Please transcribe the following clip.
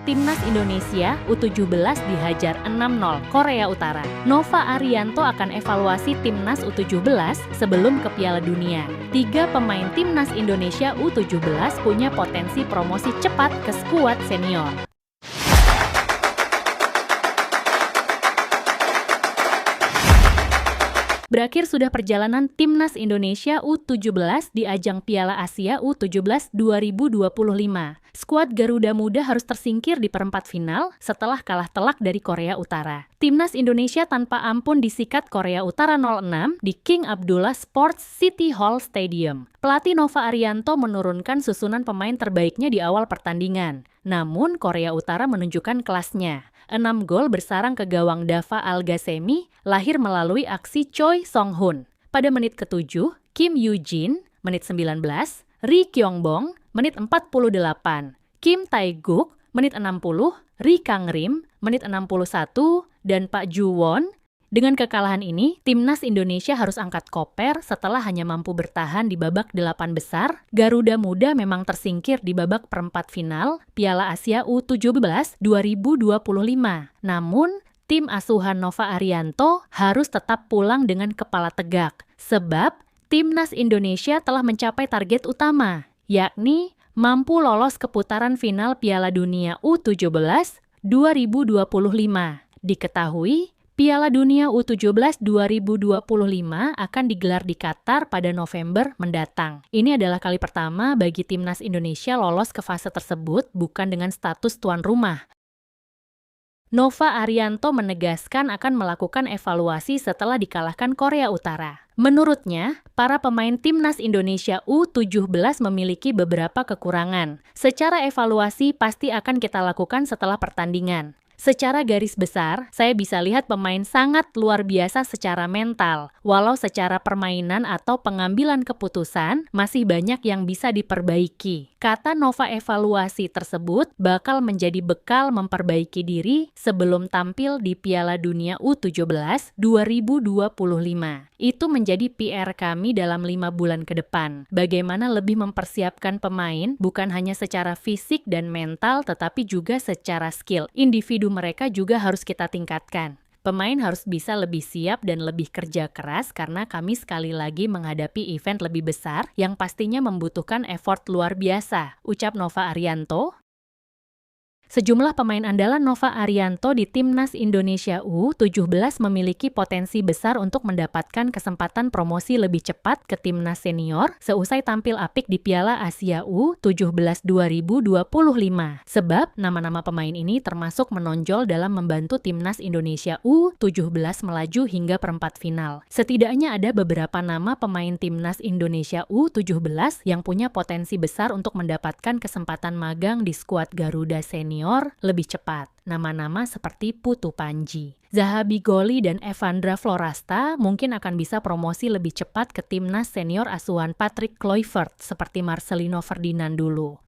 Timnas Indonesia U17 dihajar 6-0 Korea Utara. Nova Arianto akan evaluasi Timnas U17 sebelum ke Piala Dunia. 3 pemain Timnas Indonesia U17 punya potensi promosi cepat ke skuad senior. Berakhir sudah perjalanan Timnas Indonesia U17 di ajang Piala Asia U17 2025. Skuad Garuda Muda harus tersingkir di perempat final setelah kalah telak dari Korea Utara. Timnas Indonesia tanpa ampun disikat Korea Utara 0-6 di King Abdullah Sports City Hall Stadium. Pelatih Nova Arianto menurunkan susunan pemain terbaiknya di awal pertandingan. Namun Korea Utara menunjukkan kelasnya. 6 gol bersarang ke gawang Dava Al-Ghassemi lahir melalui aksi Choi Song-hun. Pada menit ke-7, Kim Yoo-jin, menit 19, Ri Kyong-bong, menit 48, Kim Tae-guk, menit 60, Ri Kang-rim, menit 61, dan Pak Ju-won. Dengan kekalahan ini, Timnas Indonesia harus angkat koper setelah hanya mampu bertahan di babak 8 besar. Garuda Muda memang tersingkir di babak perempat final Piala Asia U17 2025. Namun, tim asuhan Nova Arianto harus tetap pulang dengan kepala tegak. Sebab, Timnas Indonesia telah mencapai target utama, yakni mampu lolos ke putaran final Piala Dunia U17 2025. Diketahui, Piala Dunia U17 2025 akan digelar di Qatar pada November mendatang. Ini adalah kali pertama bagi Timnas Indonesia lolos ke fase tersebut bukan dengan status tuan rumah. Nova Arianto menegaskan akan melakukan evaluasi setelah dikalahkan Korea Utara. Menurutnya, para pemain Timnas Indonesia U17 memiliki beberapa kekurangan. Secara evaluasi pasti akan kita lakukan setelah pertandingan. Secara garis besar, saya bisa lihat pemain sangat luar biasa secara mental, walau secara permainan atau pengambilan keputusan masih banyak yang bisa diperbaiki. Kata Nova evaluasi tersebut bakal menjadi bekal memperbaiki diri sebelum tampil di Piala Dunia U17 2025. Itu menjadi PR kami dalam 5 bulan ke depan. Bagaimana lebih mempersiapkan pemain bukan hanya secara fisik dan mental tetapi juga secara skill. Individu mereka juga harus kita tingkatkan. Pemain harus bisa lebih siap dan lebih kerja keras karena kami sekali lagi menghadapi event lebih besar yang pastinya membutuhkan effort luar biasa, ucap Nova Arianto. Sejumlah pemain andalan Nova Arianto di Timnas Indonesia U17 memiliki potensi besar untuk mendapatkan kesempatan promosi lebih cepat ke Timnas senior seusai tampil apik di Piala Asia U17 2025. Sebab nama-nama pemain ini termasuk menonjol dalam membantu Timnas Indonesia U17 melaju hingga perempat final. Setidaknya ada beberapa nama pemain Timnas Indonesia U17 yang punya potensi besar untuk mendapatkan kesempatan magang di skuad Garuda senior lebih cepat. Nama-nama seperti Putu Panji, Zahabi Goli, dan Evandra Florasta mungkin akan bisa promosi lebih cepat ke Timnas senior asuhan Patrick Kluivert seperti Marcelino Ferdinand dulu.